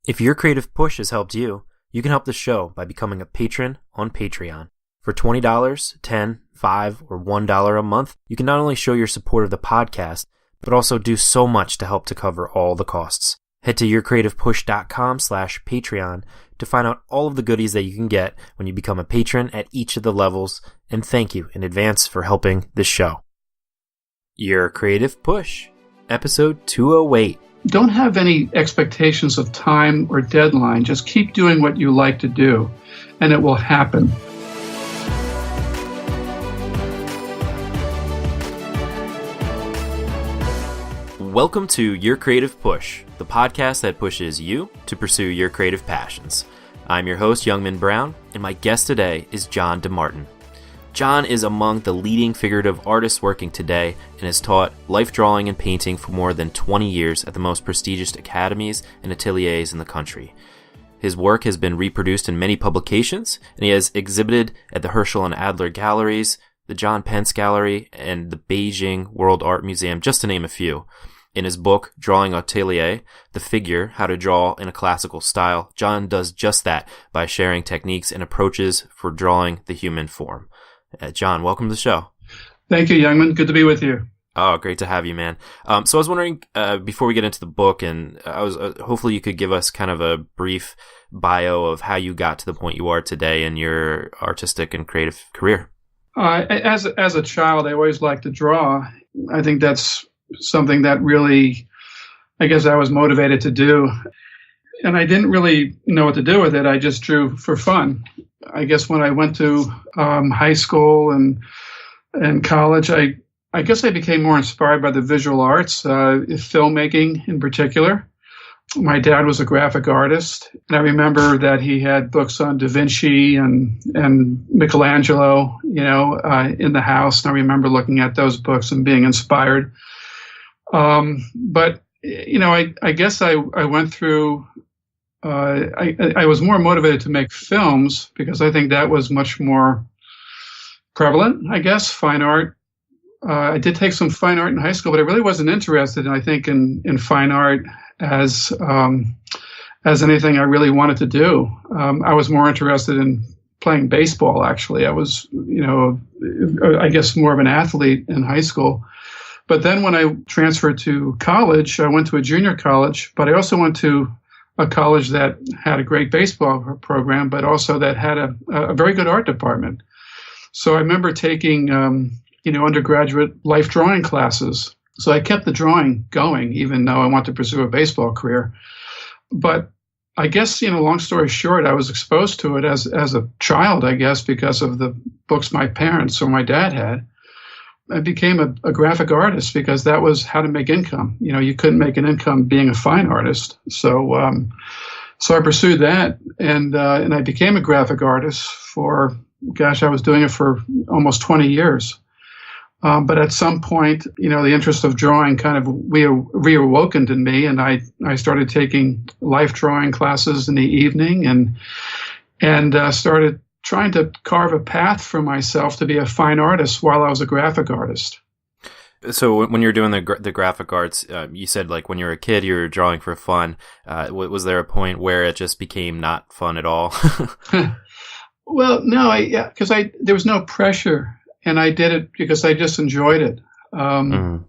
If your creative push has helped you, you can help the show by becoming a patron on Patreon. For $20, $10, $5, or $1 a month, you can not only show your support of the podcast, but also do so much to help to cover all the costs. Head to yourcreativepush.com/Patreon to find out all of the goodies that you can get when you become a patron at each of the levels, and thank you in advance for helping this show. Your Creative Push, episode 208. Don't have any expectations of time or deadline. Just keep doing what you like to do, and it will happen. Welcome to Your Creative Push, the podcast that pushes you to pursue your creative passions. I'm your host, Youngman Brown, and my guest today is Jon deMartin. Jon is among the leading figurative artists working today and has taught life drawing and painting for more than 20 years at the most prestigious academies and ateliers in the country. His work has been reproduced in many publications, and he has exhibited at the Hirschl Adler Galleries, the John Pence Gallery, and the Beijing World Art Museum, just to name a few. In his book, Drawing Atelier, The Figure, How to Draw in a Classical Style, Jon does just that by sharing techniques and approaches for drawing the human form. Jon, welcome to the show. Thank you, Youngman. Good to be with you. Oh, great to have you, man. So I was wondering, before we get into the book, and hopefully you could give us kind of a brief bio of how you got to the point you are today in your artistic and creative career. As a child, I always liked to draw. I think that's something that really, I guess I was motivated to do. And I didn't really know what to do with it. I just drew for fun. I guess when I went to high school and college, I guess I became more inspired by the visual arts, filmmaking in particular. My dad was a graphic artist, and I remember that he had books on Da Vinci and Michelangelo, in the house. And I remember looking at those books and being inspired. But I guess I went through. I was more motivated to make films because I think that was much more prevalent, I guess, fine art. I did take some fine art in high school, but I really wasn't interested, I think, in fine art as anything I really wanted to do. I was more interested in playing baseball, actually. I was, I guess more of an athlete in high school. But then when I transferred to college, I went to a junior college, but I also went to a college that had a great baseball program, but also that had a very good art department. So I remember taking, undergraduate life drawing classes. So I kept the drawing going, even though I wanted to pursue a baseball career. But I guess, long story short, I was exposed to it as a child, I guess, because of the books my parents or my dad had. I became a graphic artist because that was how to make income. You couldn't make an income being a fine artist. So I pursued that, and I became a graphic artist for, I was doing it for almost 20 years. But at some point, the interest of drawing kind of reawoken in me, and I started taking life drawing classes in the evening and started trying to carve a path for myself to be a fine artist while I was a graphic artist. So when you're doing the graphic arts, you said like when you were a kid, you were drawing for fun. Was there a point where it just became not fun at all? Well, no, because there was no pressure, and I did it because I just enjoyed it. I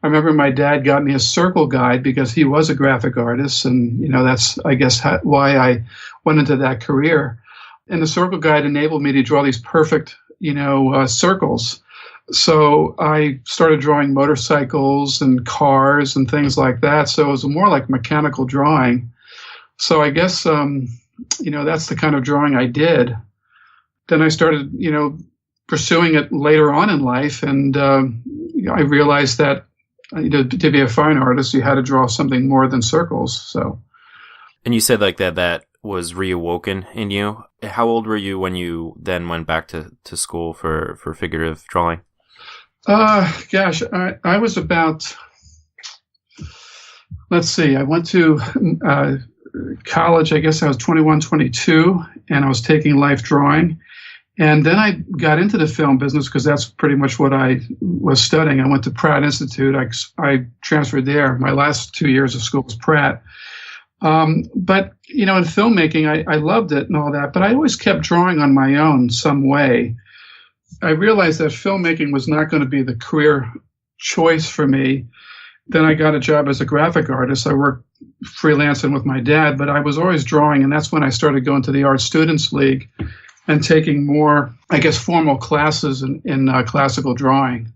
remember my dad got me a circle guide because he was a graphic artist, and that's, I guess, why I went into that career. And the circle guide enabled me to draw these perfect, circles. So I started drawing motorcycles and cars and things like that. So it was more like mechanical drawing. So I guess, that's the kind of drawing I did. Then I started, pursuing it later on in life. And I realized that to be a fine artist, you had to draw something more than circles. So. And you said like that was reawoken in you. How old were you when you then went back to school for figurative drawing? I was about, let's see, I went to college, I guess I was 21, 22, and I was taking life drawing. And then I got into the film business because that's pretty much what I was studying. I went to Pratt Institute. I transferred there. My last 2 years of school was Pratt. But, in filmmaking, I loved it and all that, but I always kept drawing on my own some way. I realized that filmmaking was not going to be the career choice for me. Then I got a job as a graphic artist. I worked freelancing with my dad, but I was always drawing, and that's when I started going to the Art Students League and taking more, I guess, formal classes in classical drawing.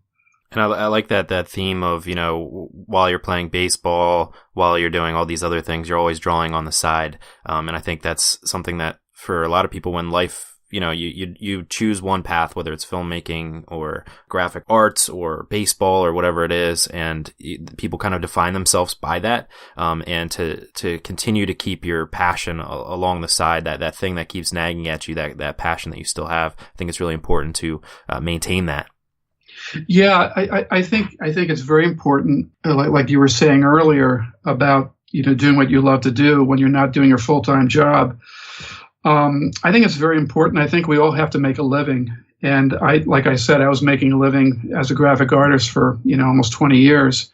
And I like that theme of, while you're playing baseball, while you're doing all these other things, you're always drawing on the side. And I think that's something that for a lot of people when life, you choose one path, whether it's filmmaking or graphic arts or baseball or whatever it is, and people kind of define themselves by that. And to continue to keep your passion along the side, that thing that keeps nagging at you, that passion that you still have, I think it's really important to maintain that. Yeah, I think it's very important, like you were saying earlier about doing what you love to do when you're not doing your full-time job. I think it's very important. I think we all have to make a living, and like I said, I was making a living as a graphic artist for almost 20 years.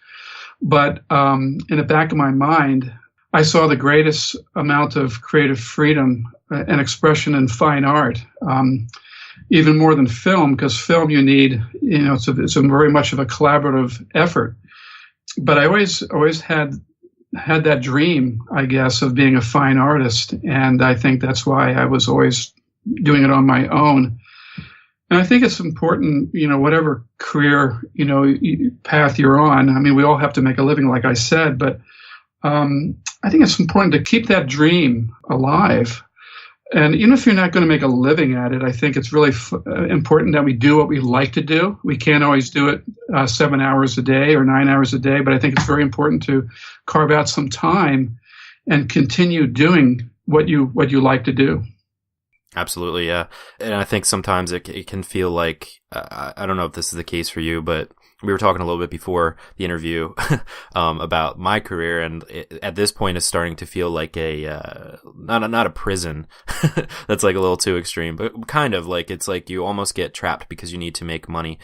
But in the back of my mind, I saw the greatest amount of creative freedom and expression in fine art. Even more than film, because film you need, it's a very much of a collaborative effort. But I always had that dream, I guess, of being a fine artist, and I think that's why I was always doing it on my own. And I think it's important, whatever career, path you're on. I mean, we all have to make a living, like I said, but I think it's important to keep that dream alive. And even if you're not going to make a living at it, I think it's really important that we do what we like to do. We can't always do it 7 hours a day or 9 hours a day, but I think it's very important to carve out some time and continue doing what you like to do. Absolutely, yeah. And I think sometimes it can feel like, I don't know if this is the case for you, but we were talking a little bit before the interview about my career, and at this point it's starting to feel like not a prison. That's like a little too extreme, but kind of like it's like you almost get trapped because you need to make money.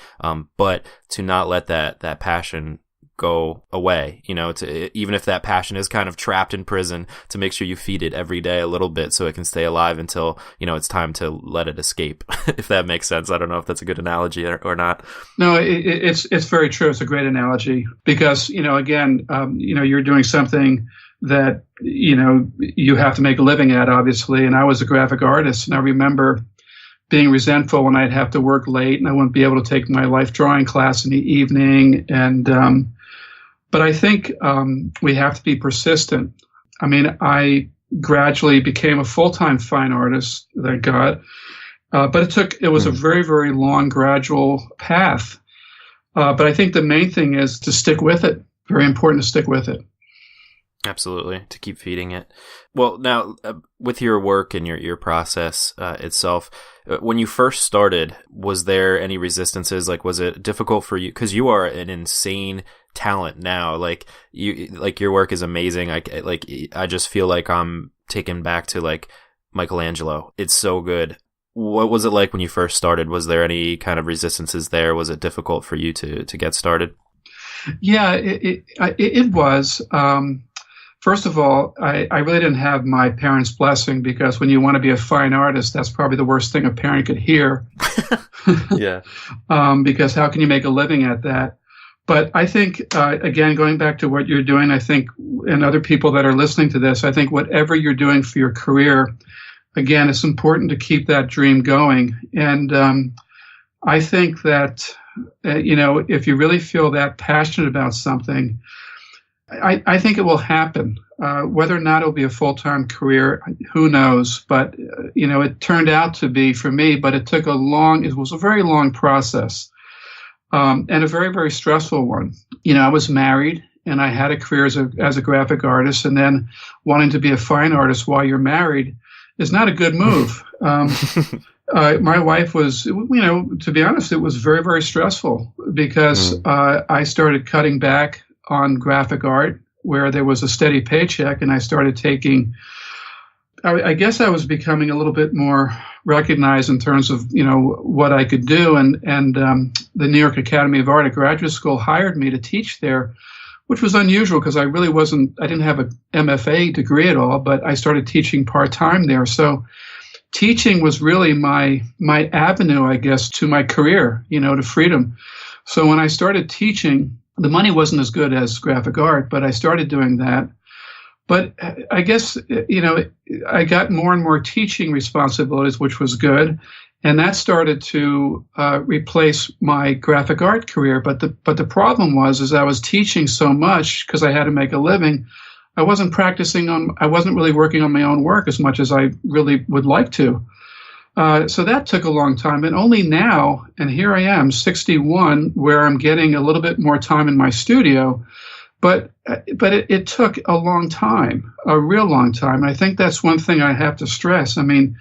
But to not let that passion go away, even if that passion is kind of trapped in prison, to make sure you feed it every day a little bit so it can stay alive until, it's time to let it escape, if that makes sense. I don't know if that's a good analogy or not. No, it's very true. It's a great analogy because, again, you're doing something that, you have to make a living at, obviously. And I was a graphic artist, and I remember being resentful when I'd have to work late and I wouldn't be able to take my life drawing class in the evening. And, but I think we have to be persistent. I mean, I gradually became a full-time fine artist, thank God. But it was a very, very long, gradual path. But I think the main thing is to stick with it. Very important to stick with it. Absolutely, to keep feeding it. Well, now, with your work and your process itself, when you first started, was there any resistances? Like, was it difficult for you? Because you are an insane talent now. Like your work is amazing. I just feel like I'm taken back to like Michelangelo. It's so good. What was it like when you first started? Was there any kind of resistances there? Was it difficult for you to get started? Yeah, it was. First of all, I really didn't have my parents' blessing, because when you want to be a fine artist, that's probably the worst thing a parent could hear. Yeah. Because how can you make a living at that? But I think, again, going back to what you're doing, I think, and other people that are listening to this, I think whatever you're doing for your career, again, it's important to keep that dream going. And I think that, if you really feel that passionate about something, I think it will happen. Whether or not it'll be a full-time career, who knows? But, it turned out to be for me, but it was a very long process, and a very, very stressful one. I was married and I had a career as a graphic artist, and then wanting to be a fine artist while you're married is not a good move. My wife was, to be honest, it was very, very stressful, because I started cutting back on graphic art where there was a steady paycheck, and I started taking, I guess I was becoming a little bit more recognized in terms of, what I could do. And the New York Academy of Art at graduate school hired me to teach there which was unusual because I didn't have a MFA degree at all, but I started teaching part-time there. So teaching was really my avenue, I guess, to my career, to freedom. So when I started teaching, the money wasn't as good as graphic art, but I started doing that. But I guess, I got more and more teaching responsibilities, which was good. And that started to replace my graphic art career. But the problem was I was teaching so much because I had to make a living. I wasn't really working on my own work as much as I really would like to. So that took a long time. And only now, and here I am, 61, where I'm getting a little bit more time in my studio. But it took a long time, a real long time. And I think that's one thing I have to stress. I mean,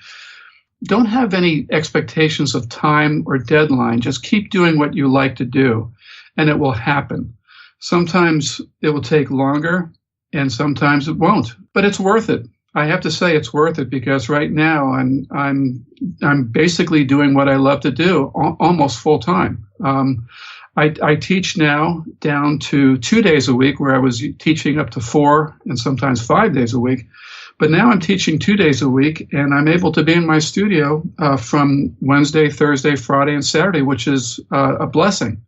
don't have any expectations of time or deadline. Just keep doing what you like to do, and it will happen. Sometimes it will take longer, and sometimes it won't. But it's worth it. I have to say it's worth it because right now I'm basically doing what I love to do almost full time. I teach now down to 2 days a week, where I was teaching up to 4 and sometimes 5 days a week. But now I'm teaching 2 days a week, and I'm able to be in my studio from Wednesday, Thursday, Friday, and Saturday, which is a blessing.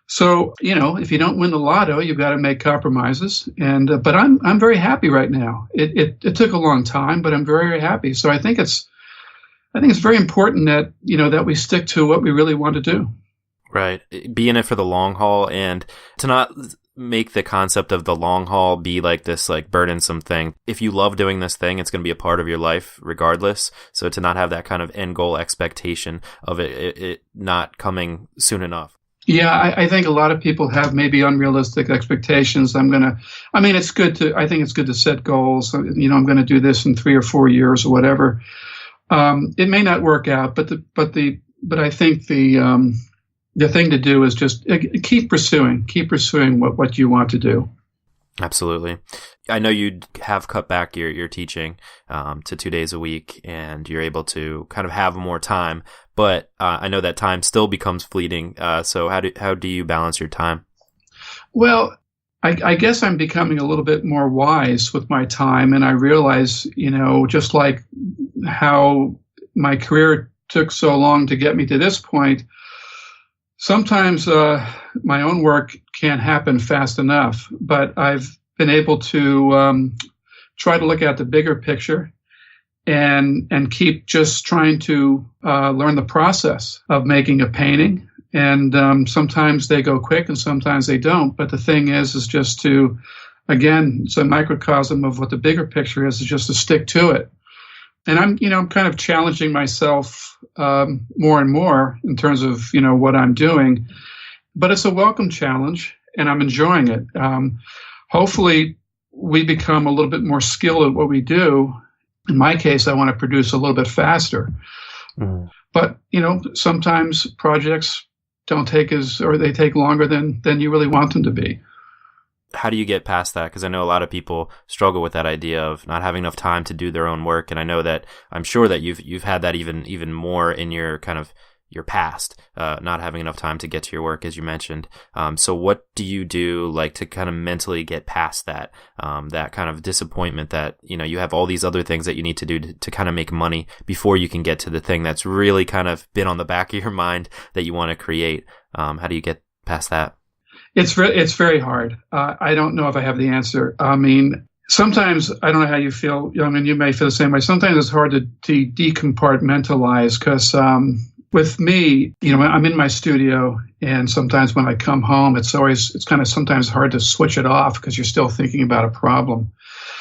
So, if you don't win the lotto, you've got to make compromises. But I'm very happy right now. It took a long time, but I'm very, very happy. So I think it's very important that that we stick to what we really want to do. Right. Be in it for the long haul, and to not make the concept of the long haul be like this burdensome thing. If you love doing this thing, it's going to be a part of your life regardless. So to not have that kind of end goal expectation of it not coming soon enough. Yeah, I think a lot of people have maybe unrealistic expectations. I think it's good to set goals. I'm going to do this in 3 or 4 years or whatever. It may not work out, but I think the thing to do is just keep pursuing what you want to do. Absolutely. I know you have cut back your teaching to 2 days a week, and you're able to kind of have more time. But I know that time still becomes fleeting. So how do you balance your time? Well, I guess I'm becoming a little bit more wise with my time, and I realize, just like how my career took so long to get me to this point, sometimes my own work can't happen fast enough, but I've been able to try to look at the bigger picture and keep just trying to learn the process of making a painting. And sometimes they go quick and sometimes they don't. But the thing is just to, again, it's a microcosm of what the bigger picture is just to stick to it. And I'm kind of challenging myself more and more in terms of, what I'm doing. But it's a welcome challenge, and I'm enjoying it. Hopefully, we become a little bit more skilled at what we do. In my case, I want to produce a little bit faster. Mm. But, sometimes projects they take longer than you really want them to be. How do you get past that? Because I know a lot of people struggle with that idea of not having enough time to do their own work, and I'm sure that you've had that even more in your kind of your past, not having enough time to get to your work, as you mentioned. So what do you do to kind of mentally get past that kind of disappointment that you have all these other things that you need to do to kind of make money before you can get to the thing that's really kind of been on the back of your mind that you want to create? How do you get past that? It's very hard. I don't know if I have the answer. Sometimes, I don't know how you feel, you may feel the same way. Sometimes it's hard to decompartmentalize because with me, I'm in my studio, and sometimes when I come home, it's kind of sometimes hard to switch it off because you're still thinking about a problem.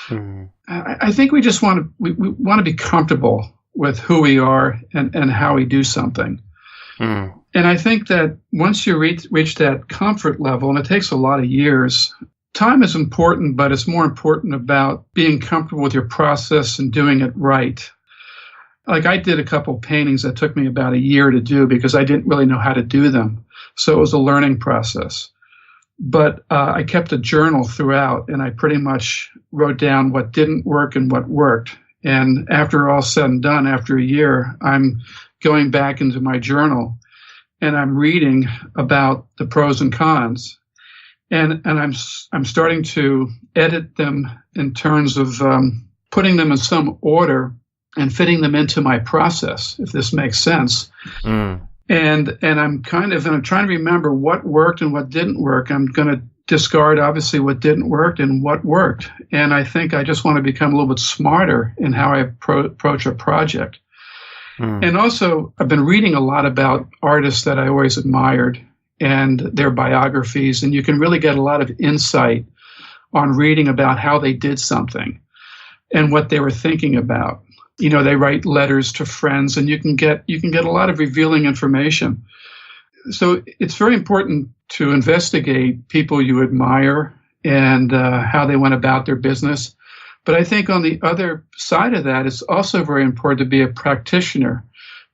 Mm-hmm. I think we just want to be comfortable with who we are and how we do something. Mm. And I think that once you reach that comfort level, and it takes a lot of years, time is important, but it's more important about being comfortable with your process and doing it right. I did a couple paintings that took me about a year to do because I didn't really know how to do them. So it was a learning process. But I kept a journal throughout, and I pretty much wrote down what didn't work and what worked. And after all said and done, after a year, I'm going back into my journal, and I'm reading about the pros and cons. and I'm starting to edit them in terms of putting them in some order and fitting them into my process, if this makes sense. And I'm trying to remember what worked and what didn't work. I'm going to discard obviously what didn't work and what worked. And I think I just want to become a little bit smarter in how I approach a project. And also, I've been reading a lot about artists that I always admired and their biographies, and you can really get a lot of insight on reading about how they did something and what they were thinking about. You know, they write letters to friends, and you can get a lot of revealing information. So it's very important to investigate people you admire and how they went about their business. But I think on the other side of that, it's also very important to be a practitioner,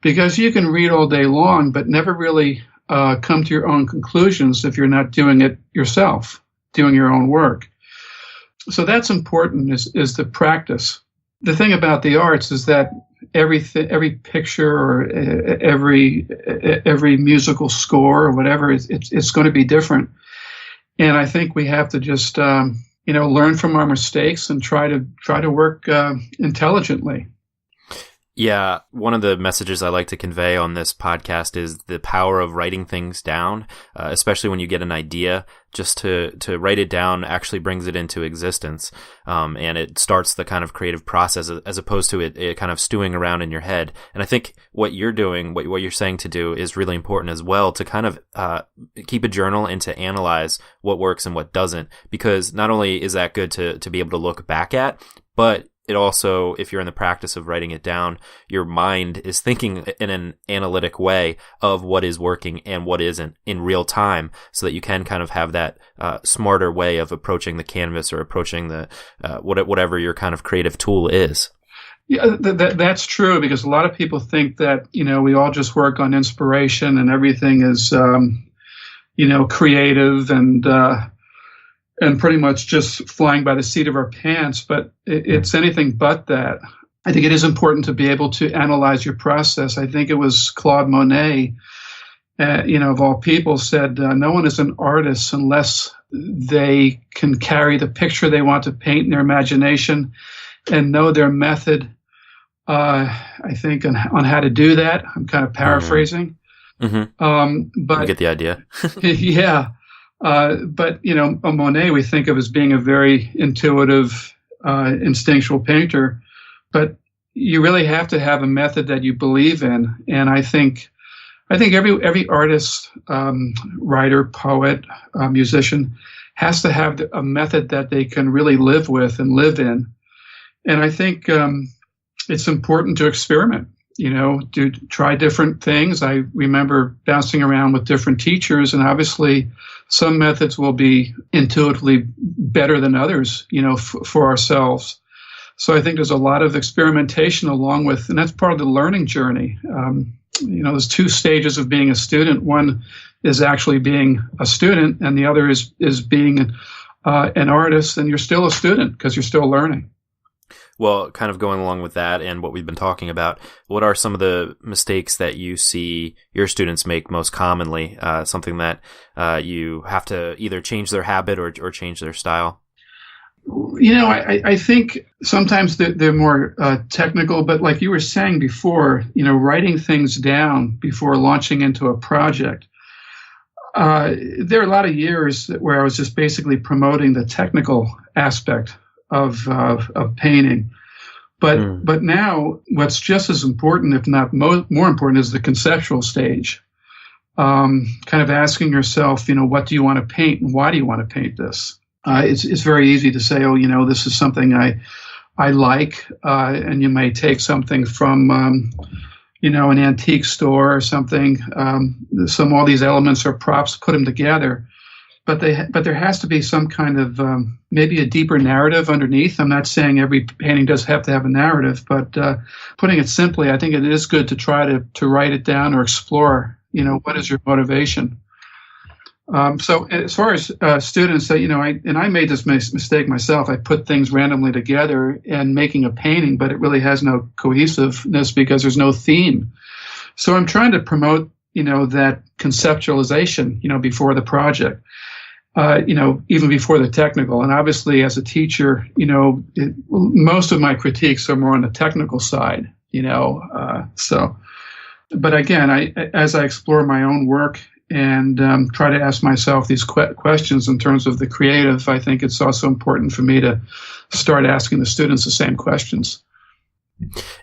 because you can read all day long, but never really come to your own conclusions if you're not doing it yourself, doing your own work. So that's important, is the practice. The thing about the arts is that every picture or every musical score or whatever, it's going to be different. And I think we have to just learn from our mistakes and try to work intelligently. Yeah, one of the messages I like to convey on this podcast is the power of writing things down, especially when you get an idea. Just to write it down actually brings it into existence, and it starts the kind of creative process as opposed to it kind of stewing around in your head. And I think what you're doing, what you're saying to do, is really important as well, to kind of keep a journal and to analyze what works and what doesn't, because not only is that good to be able to look back at, but it also, if you're in the practice of writing it down, your mind is thinking in an analytic way of what is working and what isn't in real time, so that you can kind of have that smarter way of approaching the canvas or approaching the whatever your kind of creative tool is. Yeah, that's true, because a lot of people think that, we all just work on inspiration and everything is, creative and pretty much just flying by the seat of our pants, but it's anything but that. I think it is important to be able to analyze your process. I think it was Claude Monet, of all people, said, no one is an artist unless they can carry the picture they want to paint in their imagination and know their method, I think, on how to do that. I'm kind of paraphrasing. Mm-hmm. But you get the idea. Yeah. But Monet we think of as being a very intuitive, instinctual painter, but you really have to have a method that you believe in. And I think every artist, writer, poet, musician has to have a method that they can really live with and live in. And I think it's important to experiment. To try different things. I remember bouncing around with different teachers, and obviously some methods will be intuitively better than others, for ourselves. So I think there's a lot of experimentation along with, and that's part of the learning journey. There's two stages of being a student. One is actually being a student, and the other is being an artist, and you're still a student because you're still learning. Well, kind of going along with that and what we've been talking about, what are some of the mistakes that you see your students make most commonly? Something that you have to either change their habit or change their style? I think sometimes they're more technical, but like you were saying before, writing things down before launching into a project. There are a lot of years where I was just basically promoting the technical aspect of painting, but now what's just as important, if not more important, is the conceptual stage. Kind of asking yourself, what do you want to paint and why do you want to paint this? It's very easy to say, this is something I like, and you may take something from an antique store or something. All these elements or props, put them together. But there has to be some kind of maybe a deeper narrative underneath. I'm not saying every painting does have to have a narrative, but putting it simply, I think it is good to try to write it down or explore. What is your motivation? So as far as students, I made this mistake myself. I put things randomly together and making a painting, but it really has no cohesiveness because there's no theme. So I'm trying to promote that conceptualization, before the project. even before the technical. And obviously, as a teacher, most of my critiques are more on the technical side, so. But again, as I explore my own work and try to ask myself these questions in terms of the creative, I think it's also important for me to start asking the students the same questions.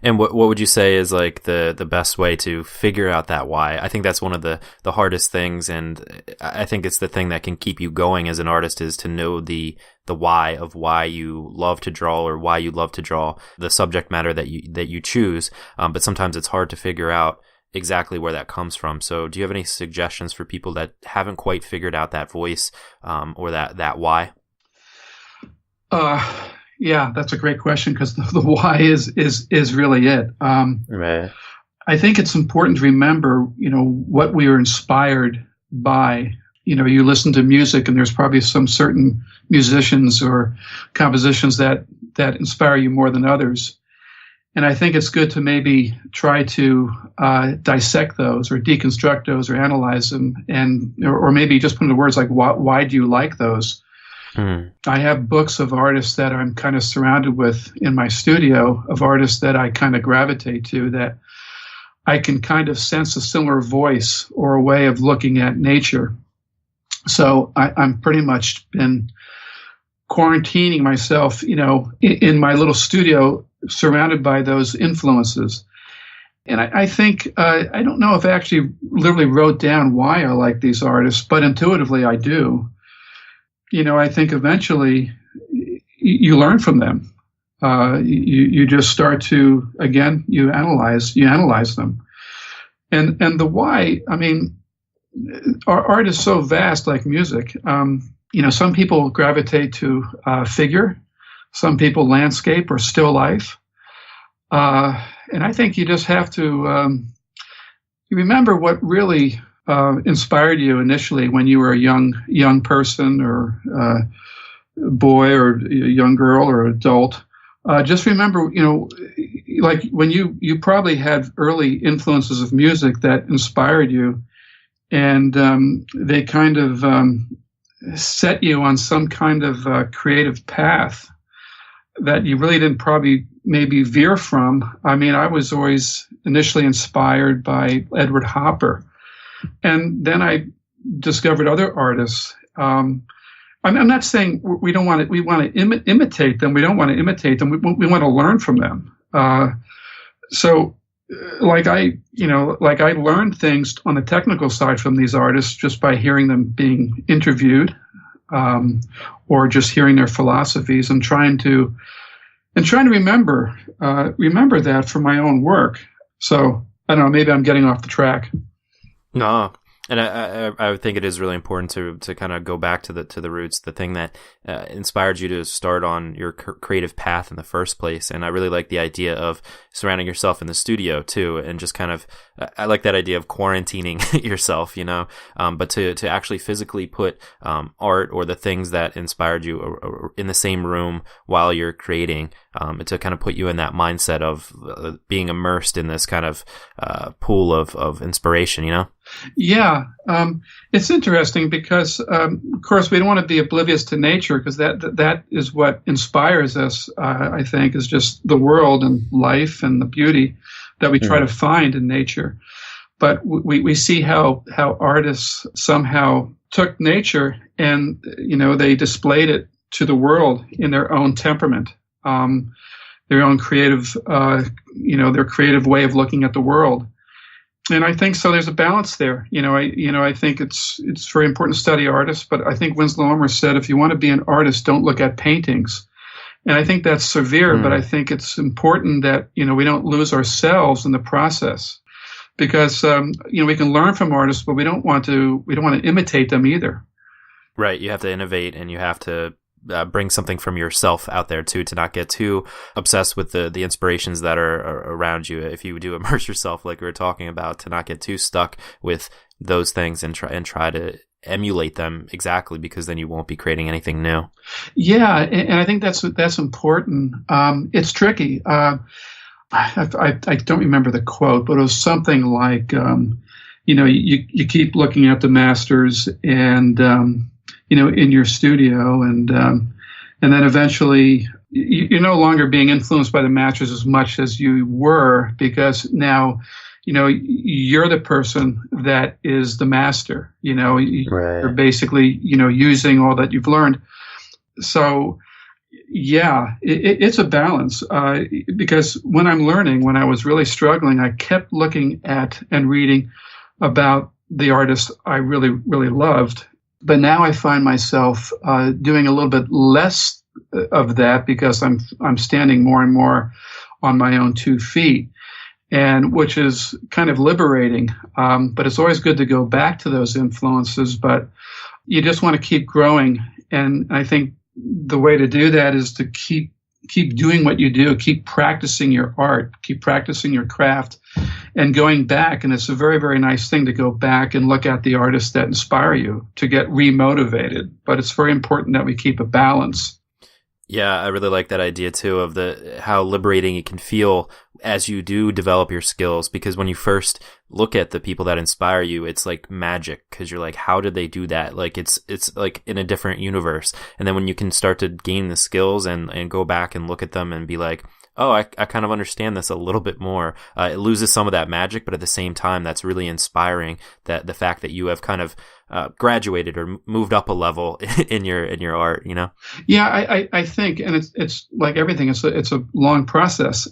And what would you say is like the best way to figure out that why? I think that's one of the hardest things, and I think it's the thing that can keep you going as an artist, is to know the why of why you love to draw, or why you love to draw the subject matter that you choose. But sometimes it's hard to figure out exactly where that comes from. So do you have any suggestions for people that haven't quite figured out that voice, or that why? Yeah, that's a great question, because the why is really it. Right. I think it's important to remember, what we are inspired by. You listen to music, and there's probably some certain musicians or compositions that inspire you more than others. And I think it's good to maybe try to dissect those, or deconstruct those, or analyze them, or maybe just put into words like, why do you like those? I have books of artists that I'm kind of surrounded with in my studio, of artists that I kind of gravitate to, that I can kind of sense a similar voice or a way of looking at nature. So I'm pretty much been quarantining myself, in my little studio, surrounded by those influences. And I think, I don't know if I actually literally wrote down why I like these artists, but intuitively I do. I think eventually you learn from them. You just start to, again, you analyze them. And the why, our art is so vast, like music. Some people gravitate to figure, some people landscape or still life. And I think you just have to you remember what really inspired you initially when you were a young person, or boy, or a young girl, or adult. Just remember, like when you probably had early influences of music that inspired you, and they kind of set you on some kind of creative path that you really didn't probably maybe veer from. I was always initially inspired by Edward Hopper. And then I discovered other artists. I'm not saying we don't want to. We want to imitate them. We don't want to imitate them. We want to learn from them. So, like I learned things on the technical side from these artists just by hearing them being interviewed, or just hearing their philosophies, and trying to remember that for my own work. So I don't know. Maybe I'm getting off the track. No, and I think it is really important to kind of go back to the roots, the thing that inspired you to start on your creative path in the first place. And I really like the idea of surrounding yourself in the studio too, and just kind of, I like that idea of quarantining yourself, but to actually physically put art or the things that inspired you in the same room while you're creating, to kind of put you in that mindset of being immersed in this kind of pool of inspiration, Yeah, it's interesting because, of course, we don't want to be oblivious to nature, because that is what inspires us. I think is just the world and life and the beauty that we try to find in nature. But we see how artists somehow took nature and they displayed it to the world in their own temperament, their own creative their creative way of looking at the world. And I think so. There's a balance there. I think it's very important to study artists. But I think Winslow Omer said, if you want to be an artist, don't look at paintings. And I think that's severe. But I think it's important that we don't lose ourselves in the process, because we can learn from artists, but we don't want to imitate them either. Right. You have to innovate, and you have to bring something from yourself out there too, to not get too obsessed with the inspirations that are around you. If you do immerse yourself, like we were talking about, to not get too stuck with those things and try to emulate them exactly, because then you won't be creating anything new. Yeah, and I think that's important. It's tricky. I don't remember the quote, but it was something like, you keep looking at the masters, and in your studio, and then eventually you're no longer being influenced by the masters as much as you were, because now, you're the person that is the master. You're basically, using all that you've learned. So, yeah, it's a balance, because when I was really struggling, I kept looking at and reading about the artists I really, really loved. But now I find myself doing a little bit less of that, because I'm standing more and more on my own 2 feet, and which is kind of liberating. But it's always good to go back to those influences, but you just want to keep growing. And I think the way to do that is to keep doing what you do, keep practicing your art, keep practicing your craft, and going back. And it's a very, very nice thing to go back and look at the artists that inspire you, to get remotivated. But it's very important that we keep a balance. Yeah, I really like that idea too, of how liberating it can feel as you do develop your skills, because when you first look at the people that inspire you, it's like magic, because you're like, how did they do that? Like it's like in a different universe. And then when you can start to gain the skills and go back and look at them and be like, oh, I kind of understand this a little bit more. It loses some of that magic, but at the same time, that's really inspiring, that the fact that you have kind of graduated or moved up a level in your art, Yeah, I think, and it's like everything. It's a long process.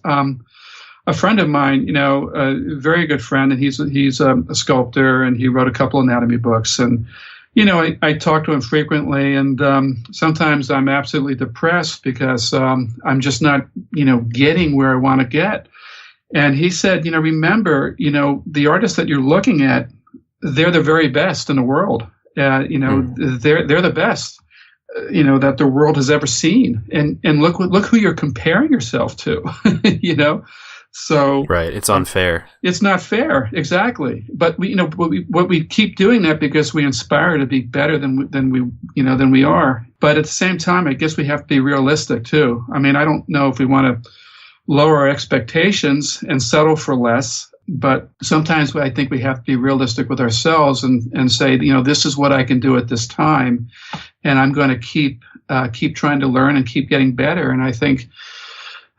A friend of mine, a very good friend, and he's a sculptor, and he wrote a couple anatomy books, and I talk to him frequently, and sometimes I'm absolutely depressed because I'm just not, getting where I want to get. And he said, remember, the artists that you're looking at, they're the very best in the world. They're the best, that the world has ever seen. And look who you're comparing yourself to, So right, it's unfair. It's not fair, exactly. But we keep doing that because we inspire to be better than we are. But at the same time, I guess we have to be realistic too. I mean, I don't know if we want to lower our expectations and settle for less. But sometimes I think we have to be realistic with ourselves and say, this is what I can do at this time, and I'm going to keep trying to learn and keep getting better. And I think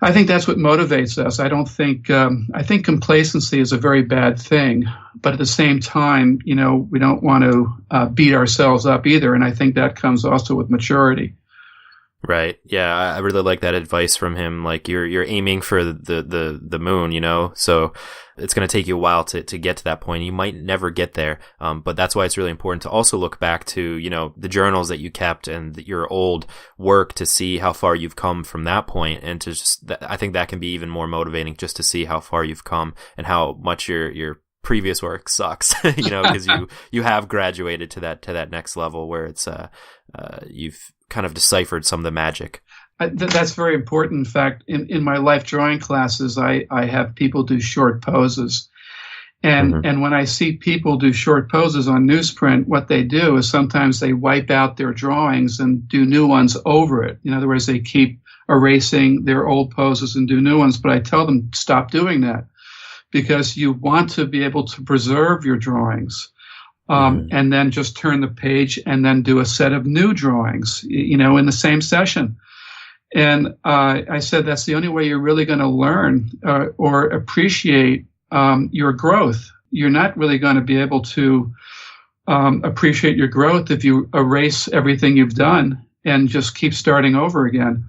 that's what motivates us. I think complacency is a very bad thing, but at the same time, we don't want to beat ourselves up either. And I think that comes also with maturity. Right. Yeah, I really like that advice from him. Like you're aiming for the moon, so it's going to take you a while to get to that point. You might never get there. But that's why it's really important to also look back to, the journals that you kept and your old work to see how far you've come from that point. And to I think that can be even more motivating, just to see how far you've come and how much your previous work sucks, because you have graduated to that next level where it's, you've kind of deciphered some of the magic. That's very important. In fact, in my life drawing classes, I have people do short poses. And when I see people do short poses on newsprint, what they do is sometimes they wipe out their drawings and do new ones over it. In other words, they keep erasing their old poses and do new ones. But I tell them, stop doing that, because you want to be able to preserve your drawings. And then just turn the page and then do a set of new drawings, in the same session. And I said, that's the only way you're really going to learn or appreciate your growth. You're not really going to be able to appreciate your growth if you erase everything you've done and just keep starting over again.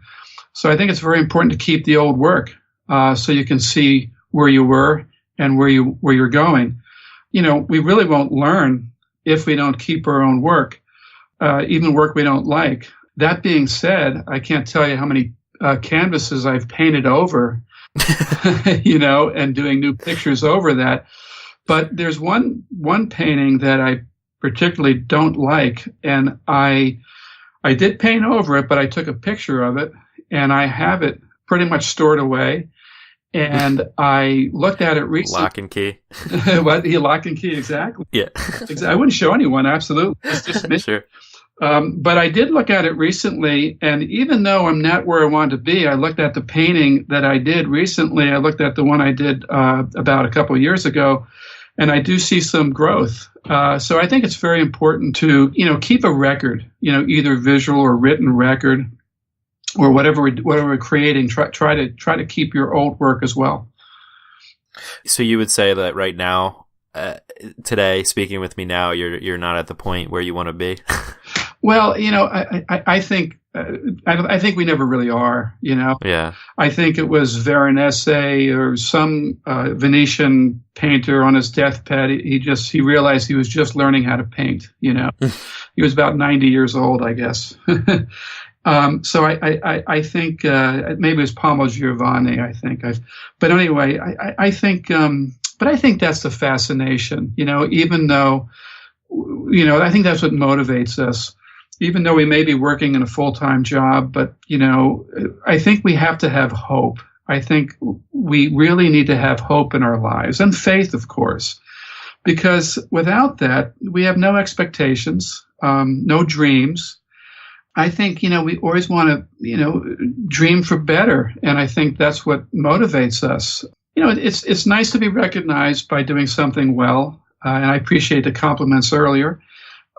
So I think it's very important to keep the old work so you can see where you were and where you're going. We really won't learn if we don't keep our own work, even work we don't like. That being said, I can't tell you how many canvases I've painted over, and doing new pictures over that. But there's one painting that I particularly don't like, and I did paint over it, but I took a picture of it, and I have it pretty much stored away. And I looked at it recently. Lock and key. What? Lock and key, exactly. Yeah. I wouldn't show anyone, absolutely. It's just me. Sure. But I did look at it recently, and even though I'm not where I want to be, I looked at the painting that I did recently. I looked at the one I did about a couple of years ago, and I do see some growth. So I think it's very important to, keep a record, either visual or written record, or whatever we're creating. Try to keep your old work as well. So you would say that right now, today, speaking with me now, you're not at the point where you want to be. Well, I think we never really are. Yeah. I think it was Veronese or some Venetian painter on his deathbed. He realized he was just learning how to paint. He was about 90 years old, I guess. So I think maybe it was Palma Giovanni. But anyway, I think. But I think that's the fascination. Even though, I think that's what motivates us. Even though we may be working in a full-time job, but, I think we have to have hope. I think we really need to have hope in our lives, and faith, of course, because without that, we have no expectations, no dreams. I think, we always want to, dream for better. And I think that's what motivates us. It's nice to be recognized by doing something well. And I appreciate the compliments earlier.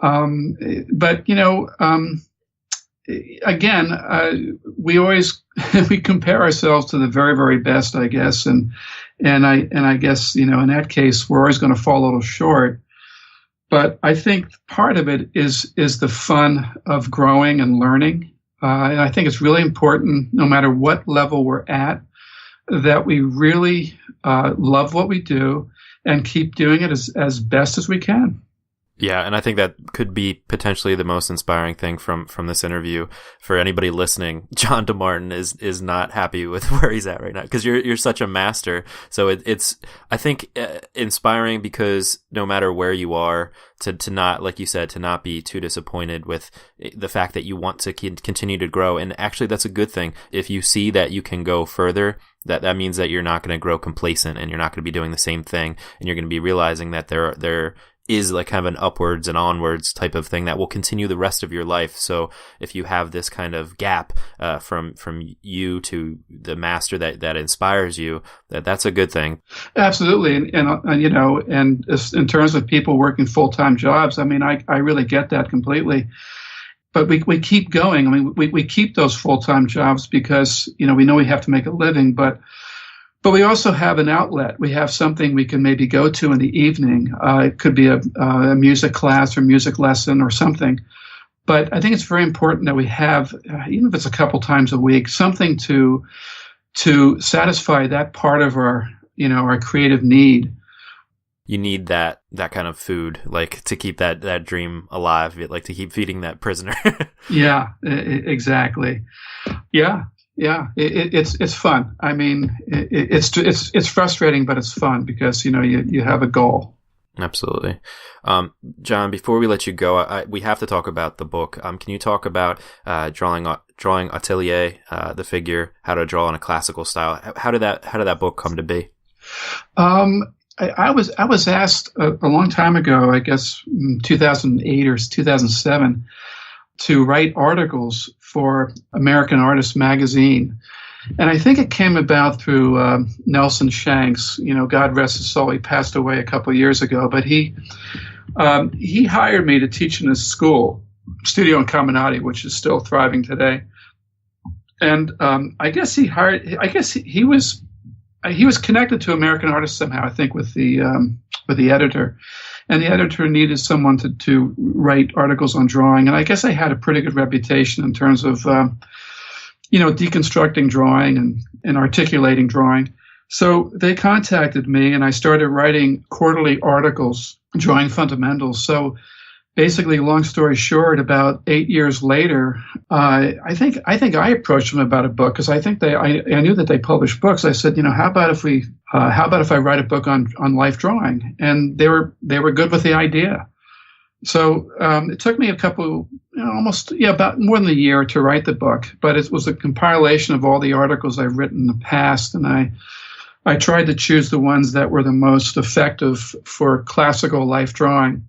But again, we always we compare ourselves to the very, very best, I guess, and I guess in that case we're always going to fall a little short. But I think part of it is the fun of growing and learning, and I think it's really important, no matter what level we're at, that we really love what we do and keep doing it as best as we can. Yeah, and I think that could be potentially the most inspiring thing from this interview for anybody listening. Jon deMartin is not happy with where he's at right now because you're such a master. So it's I think inspiring because no matter where you are, to not, like you said, to not be too disappointed with the fact that you want to continue to grow. And actually, that's a good thing. If you see that you can go further, that means that you're not going to grow complacent and you're not going to be doing the same thing, and you're going to be realizing that there is like kind of an upwards and onwards type of thing that will continue the rest of your life. So if you have this kind of gap from you to the master that inspires you, that's a good thing. Absolutely, and and in terms of people working full-time jobs, I mean, I really get that completely. But we keep going. I mean, we keep those full-time jobs because we know we have to make a living, but we also have an outlet. We have something we can maybe go to in the evening. It could be a music class or music lesson or something. But I think it's very important that we have, even if it's a couple times a week, something to satisfy that part of our creative need. You need that kind of food, like to keep that dream alive, like to keep feeding that prisoner. Yeah, exactly. Yeah. Yeah, it's fun. I mean, it's frustrating, but it's fun because you have a goal. Absolutely, John. Before we let you go, we have to talk about the book. Can you talk about Drawing Atelier, the figure, how to draw in a classical style? How did that book come to be? I was asked a long time ago, I guess 2008 or 2007. To write articles for American Artist magazine. And I think it came about through Nelson Shanks. God rest his soul, he passed away a couple of years ago, but he hired me to teach in his school, Studio Incaminati, which is still thriving today. And I guess he was connected to American Artists somehow, I think, with the editor. And the editor needed someone to write articles on drawing. And I guess I had a pretty good reputation in terms of, deconstructing drawing and articulating drawing. So they contacted me and I started writing quarterly articles, drawing fundamentals. So basically, long story short, about 8 years later, I think I approached them about a book because I think I knew that they published books. I said, how about if I write a book on life drawing? And they were good with the idea. So it took me a couple, about more than a year to write the book. But it was a compilation of all the articles I've written in the past, and I tried to choose the ones that were the most effective for classical life drawing.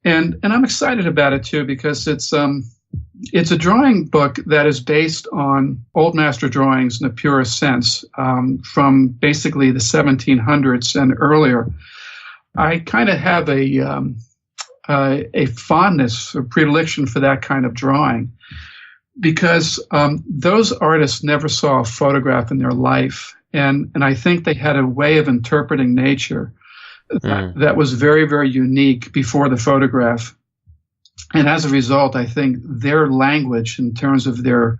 And I'm excited about it too because it's a drawing book that is based on old master drawings in the purest sense, from basically the 1700s and earlier. I kind of have a fondness or predilection for that kind of drawing because those artists never saw a photograph in their life. And I think they had a way of interpreting nature that was very, very unique before the photograph. And as a result, I think their language in terms of their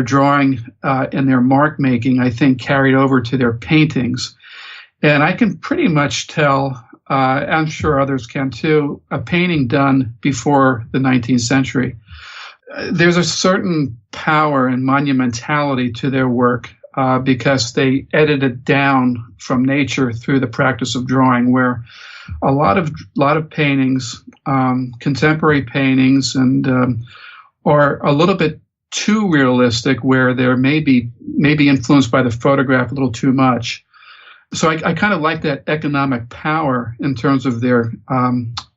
drawing and their mark making, I think carried over to their paintings. And I can pretty much tell, I'm sure others can too, a painting done before the 19th century. There's a certain power and monumentality to their work because they edited down from nature through the practice of drawing, where a lot of paintings, contemporary paintings, and are a little bit too realistic, where they're maybe influenced by the photograph a little too much. So I kind of like that economic power in terms of their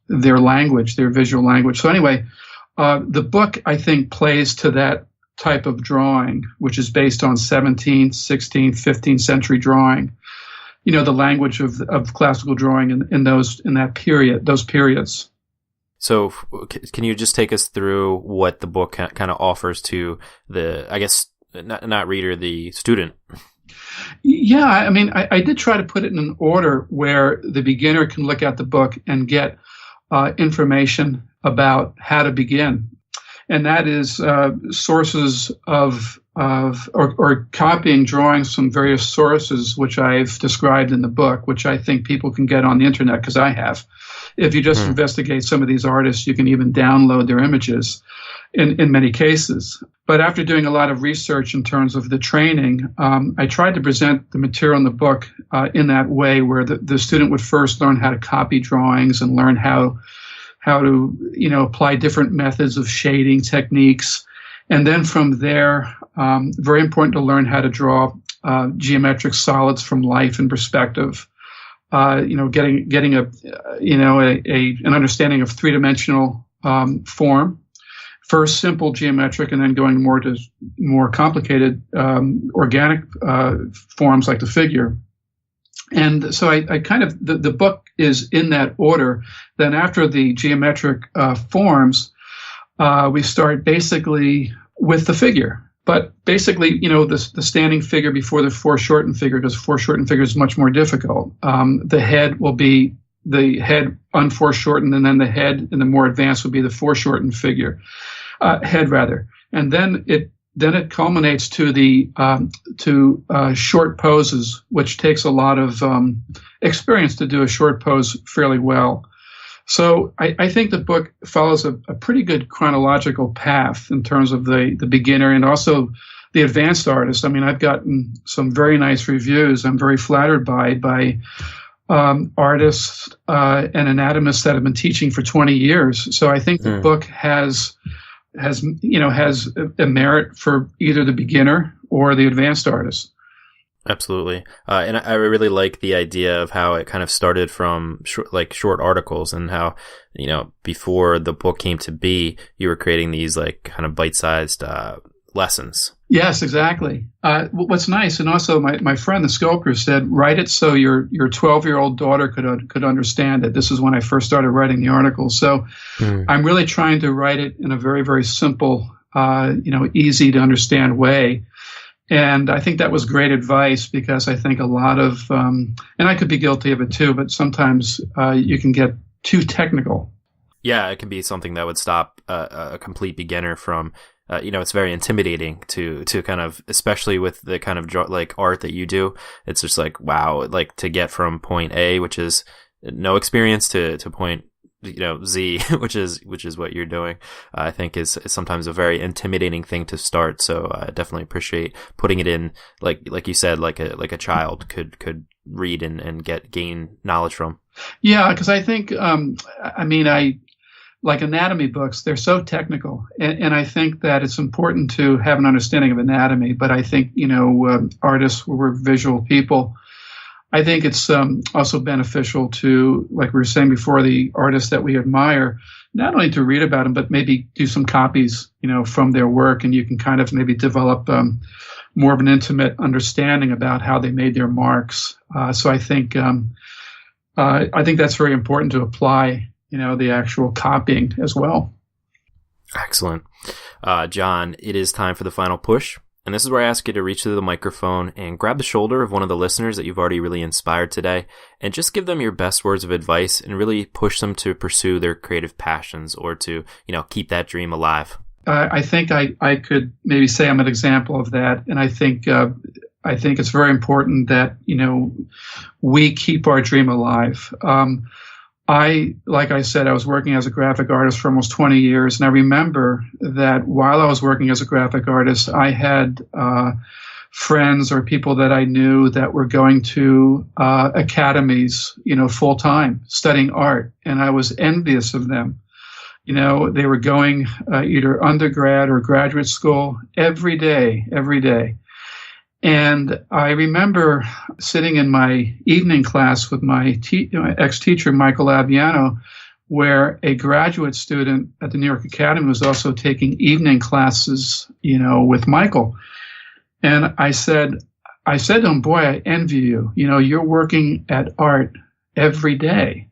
language, their visual language. So anyway, the book, I think, plays to that type of drawing, which is based on 17th, 16th, 15th century drawing. You know, the language of classical drawing in that period, those periods. So can you just take us through what the book kind of offers to the, I guess, not reader, the student? Yeah, I mean, I did try to put it in an order where the beginner can look at the book and get information about how to begin. And that is sources or copying drawings from various sources, which I've described in the book, which I think people can get on the internet, because I have. If you just investigate some of these artists, you can even download their images in many cases. But after doing a lot of research in terms of the training, I tried to present the material in the book in that way, where the student would first learn how to copy drawings and learn how to, apply different methods of shading techniques. And then from there, very important to learn how to draw geometric solids from life and perspective. Getting an understanding of three-dimensional form. First simple geometric, and then going more to more complicated organic forms like the figure. And so I kind of, the book is in that order. Then after the geometric forms, we start basically with the figure. But basically, the standing figure before the foreshortened figure, because foreshortened figure is much more difficult. The head will be the head unforeshortened, and then the head in the more advanced would be the foreshortened figure, head rather. And then it culminates to the short poses, which takes a lot of experience to do a short pose fairly well. So I think the book follows a pretty good chronological path in terms of the beginner and also the advanced artist. I mean, I've gotten some very nice reviews I'm very flattered by artists and anatomists that have been teaching for 20 years. So I think the book has a merit for either the beginner or the advanced artist. Absolutely. And I really like the idea of how it kind of started from short articles, and how, before the book came to be, you were creating these like kind of bite-sized lessons. Yes, exactly. What's nice, and also my friend, the sculptor, said, write it so your 12-year-old daughter could understand it. This is when I first started writing the article. So I'm really trying to write it in a very, very simple, easy to understand way. And I think that was great advice, because I think a lot of, and I could be guilty of it too, but sometimes you can get too technical. Yeah, it can be something that would stop a complete beginner from, it's very intimidating to kind of, especially with the kind of art that you do. It's just like, wow, like to get from point A, which is no experience, to point Z, which is what you're doing, I think is sometimes a very intimidating thing to start. So I definitely appreciate putting it in, like you said, like a child could read and gain knowledge from. Yeah, because I think, I like anatomy books, they're so technical, and I think that it's important to have an understanding of anatomy. But I think, artists who were visual people, I think it's also beneficial to, like we were saying before, the artists that we admire, not only to read about them, but maybe do some copies, from their work, and you can kind of maybe develop more of an intimate understanding about how they made their marks. So I think I think that's very important to apply, the actual copying as well. Excellent. John, it is time for the final push. And this is where I ask you to reach to the microphone and grab the shoulder of one of the listeners that you've already really inspired today and just give them your best words of advice and really push them to pursue their creative passions or to, keep that dream alive. I think I could maybe say I'm an example of that. And I think it's very important that, we keep our dream alive. Like I said, I was working as a graphic artist for almost 20 years. And I remember that while I was working as a graphic artist, I had friends or people that I knew that were going to academies, full time, studying art. And I was envious of them. They were going either undergrad or graduate school every day. And I remember sitting in my evening class with my ex-teacher, Michael Aviano, where a graduate student at the New York Academy was also taking evening classes, with Michael. And I said to him, boy, I envy you. You're working at art every day.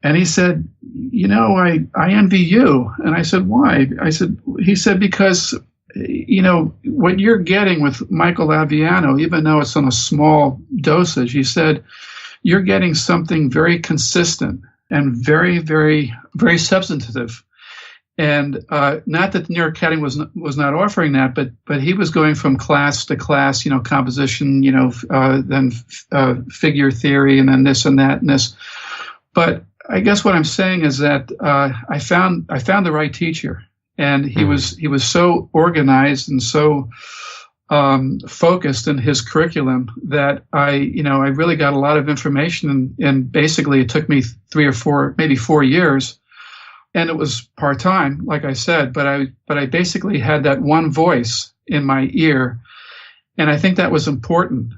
And he said, I envy you. And I said, why? He said, because what you're getting with Michael Aviano, even though it's on a small dosage, he said, you're getting something very consistent and very, very, very substantive. And not that the New York Academy was not offering that, but he was going from class to class, composition, then figure theory, and then this and that and this. But I guess what I'm saying is that I found the right teacher. And he was so organized and so focused in his curriculum that I really got a lot of information. And basically, it took me 3 or 4, maybe 4 years, and it was part time, like I said. But I basically had that one voice in my ear, and I think that was important.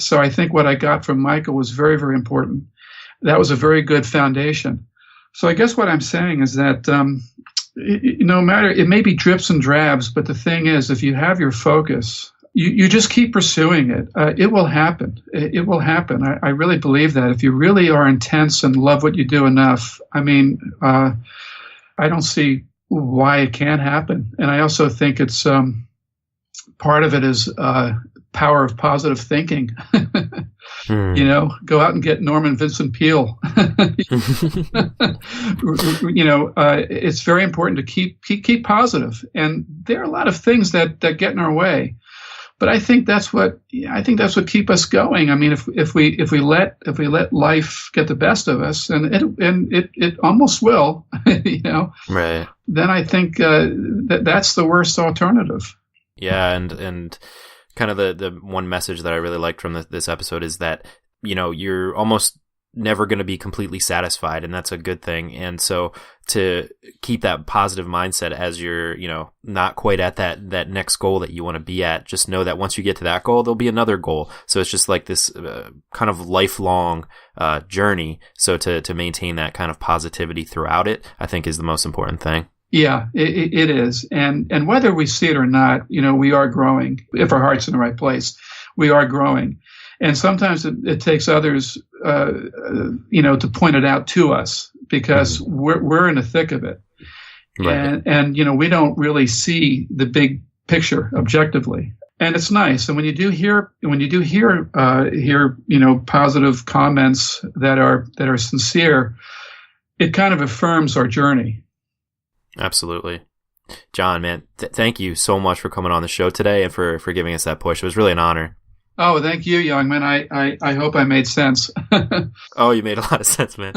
So I think what I got from Michael was very, very important. That was a very good foundation. So I guess what I'm saying is that. No matter, it may be drips and drabs, but the thing is, if you have your focus, you just keep pursuing it. It will happen. It will happen. I really believe that. If you really are intense and love what you do enough, I don't see why it can't happen. And I also think it's part of it is power of positive thinking. Go out and get Norman Vincent Peale. It's very important to keep positive. And there are a lot of things that get in our way. But I think that's what keep us going. I mean, if we let life get the best of us, and it almost will, right? Then I think that's the worst alternative. Yeah, and kind of the one message that I really liked from this episode is that, you're almost never going to be completely satisfied, and that's a good thing. And so to keep that positive mindset as you're, not quite at that next goal that you want to be at, just know that once you get to that goal, there'll be another goal. So it's just like this kind of lifelong journey. So to maintain that kind of positivity throughout it, I think is the most important thing. Yeah, it is. And whether we see it or not, we are growing. If our heart's in the right place, we are growing. And sometimes it takes others, to point it out to us because we're in the thick of it. Right. And we don't really see the big picture objectively. And it's nice. And when you do hear positive comments that are sincere, it kind of affirms our journey. Absolutely. John, man, thank you so much for coming on the show today and for giving us that push. It was really an honor. Oh, thank you, young man. I hope I made sense. Oh, you made a lot of sense, man.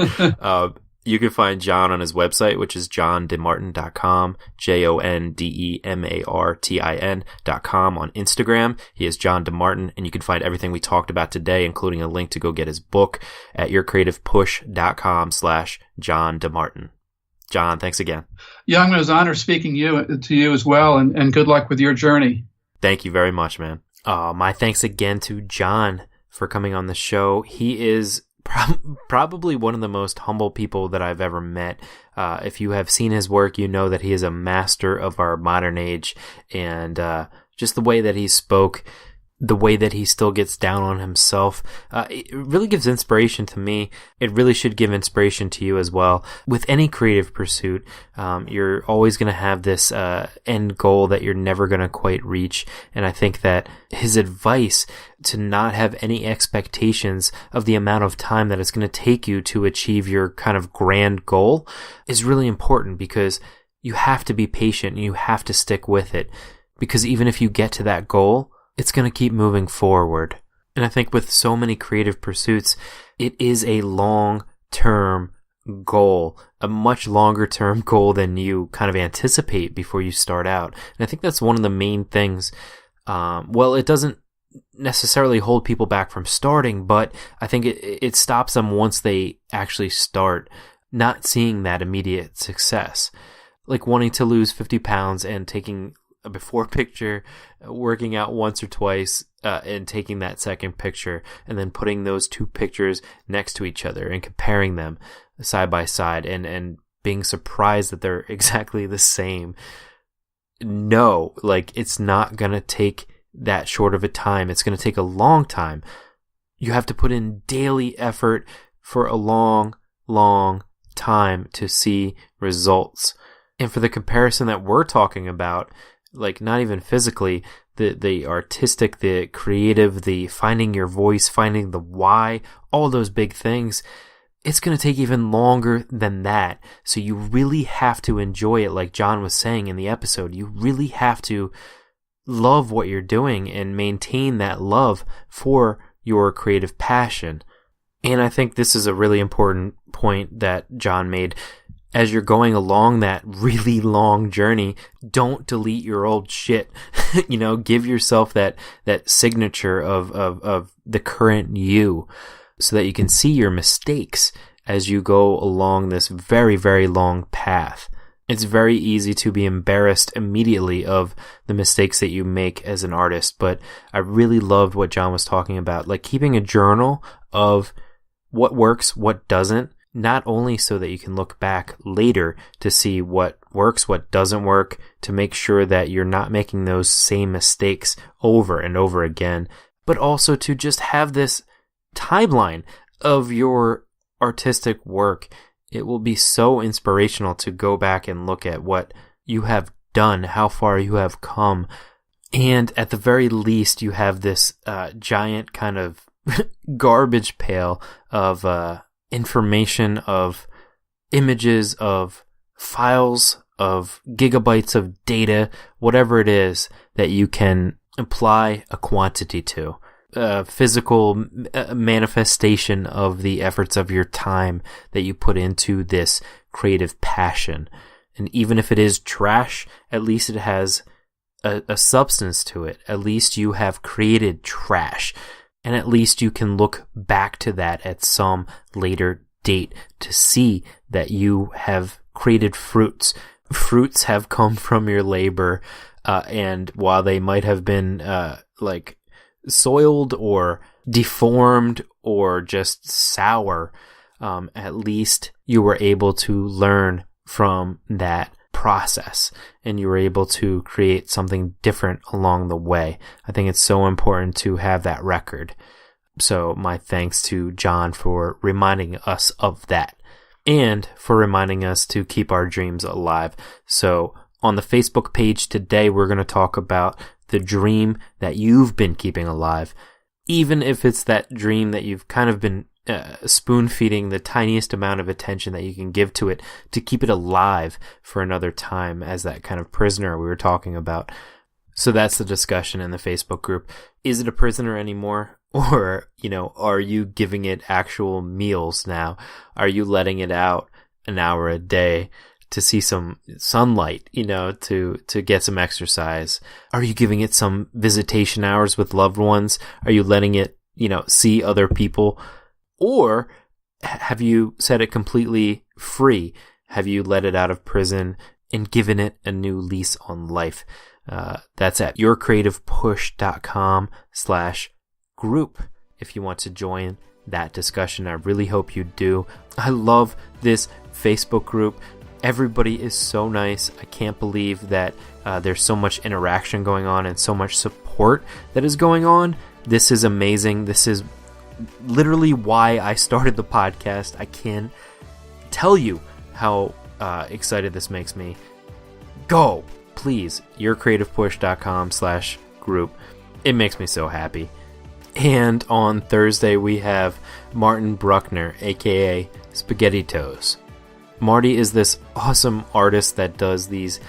You can find John on his website, which is jondemartin.com, JonDemartin.com. On Instagram, he is Jon deMartin, and you can find everything we talked about today, including a link to go get his book at yourcreativepush.com/Jon deMartin. John, thanks again. Young, it was an honor speaking to you as well, and good luck with your journey. Thank you very much, man. My thanks again to John for coming on the show. He is probably one of the most humble people that I've ever met. If you have seen his work, you know that he is a master of our modern age, and just the way that he spoke the way that he still gets down on himself. It really gives inspiration to me. It really should give inspiration to you as well. With any creative pursuit, you're always going to have this end goal that you're never going to quite reach. And I think that his advice to not have any expectations of the amount of time that it's going to take you to achieve your kind of grand goal is really important, because you have to be patient and you have to stick with it. Because even if you get to that goal, it's going to keep moving forward. And I think with so many creative pursuits, it is a long-term goal, a much longer-term goal than you kind of anticipate before you start out. And I think that's one of the main things. It doesn't necessarily hold people back from starting, but I think it stops them once they actually start, not seeing that immediate success. Like wanting to lose 50 pounds and taking a before picture, working out once or twice, and taking that second picture, and then putting those two pictures next to each other and comparing them side by side, and being surprised that they're exactly the same. No, like, it's not going to take that short of a time. It's going to take a long time. You have to put in daily effort for a long, long time to see results. And for the comparison that we're talking about, like, not even physically, the artistic, the creative, the finding your voice, finding the why, all those big things, it's going to take even longer than that. So you really have to enjoy it, like John was saying in the episode. You really have to love what you're doing and maintain that love for your creative passion. And I think this is a really important point that John made. As you're going along that really long journey, don't delete your old shit. Give yourself that signature of the current you, so that you can see your mistakes as you go along this very, very long path. It's very easy to be embarrassed immediately of the mistakes that you make as an artist, but I really loved what John was talking about, like keeping a journal of what works, what doesn't, not only so that you can look back later to see what works, what doesn't work, to make sure that you're not making those same mistakes over and over again, but also to just have this timeline of your artistic work. It will be so inspirational to go back and look at what you have done, how far you have come. And at the very least, you have this giant kind of garbage pail of information, of images, of files, of gigabytes of data, whatever it is that you can apply a quantity to. A physical manifestation of the efforts of your time that you put into this creative passion. And even if it is trash, at least it has a substance to it. At least you have created trash. And at least you can look back to that at some later date to see that you have created fruits. Fruits have come from your labor, and while they might have been soiled or deformed or just sour, at least you were able to learn from that process, and you were able to create something different along the way. I think it's so important to have that record. So my thanks to John for reminding us of that, and for reminding us to keep our dreams alive. So on the Facebook page today, we're going to talk about the dream that you've been keeping alive, even if it's that dream that you've kind of been spoon-feeding the tiniest amount of attention that you can give to it to keep it alive for another time, as that kind of prisoner we were talking about. So that's the discussion in the Facebook group. Is it a prisoner anymore? Or, are you giving it actual meals now? Are you letting it out an hour a day to see some sunlight, to get some exercise? Are you giving it some visitation hours with loved ones? Are you letting it, see other people? Or have you set it completely free? Have you let it out of prison and given it a new lease on life? That's at yourcreativepush.com/group if you want to join that discussion. I really hope you do. I love this Facebook group. Everybody is so nice. I can't believe that there's so much interaction going on and so much support support that is going on. This is amazing. This is literally why I started the podcast. I can't tell you how excited this makes me. Go, please, yourcreativepush.com/group. It makes me so happy. And on Thursday, we have Martin Bruckner, aka Spaghetti Toes. Marty is this awesome artist that does these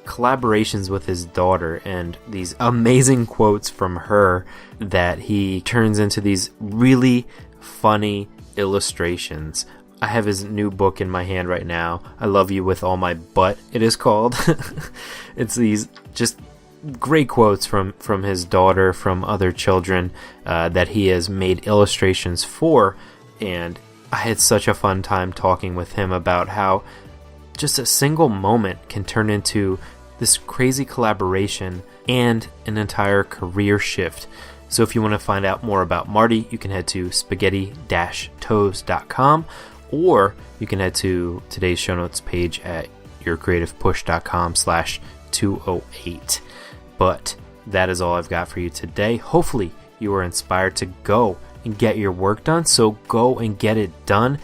collaborations with his daughter and these amazing quotes from her that he turns into these really funny illustrations. I have his new book in my hand right now. I Love You With All My Butt, it is called. It's these just great quotes from his daughter, from other children that he has made illustrations for, and I had such a fun time talking with him about how just a single moment can turn into this crazy collaboration and an entire career shift. So if you want to find out more about Marty, you can head to spaghetti-toes.com, or you can head to today's show notes page at yourcreativepush.com/208. But that is all I've got for you today. Hopefully you are inspired to go and get your work done. So go and get it done.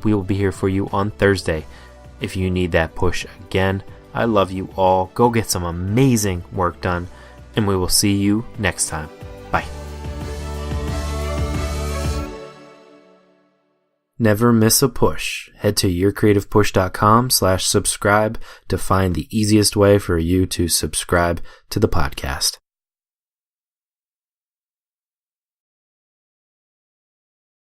We will be here for you on Thursday if you need that push again. I love you all. Go get some amazing work done, and we will see you next time. Bye. Never miss a push. Head to yourcreativepush.com/subscribe to find the easiest way for you to subscribe to the podcast.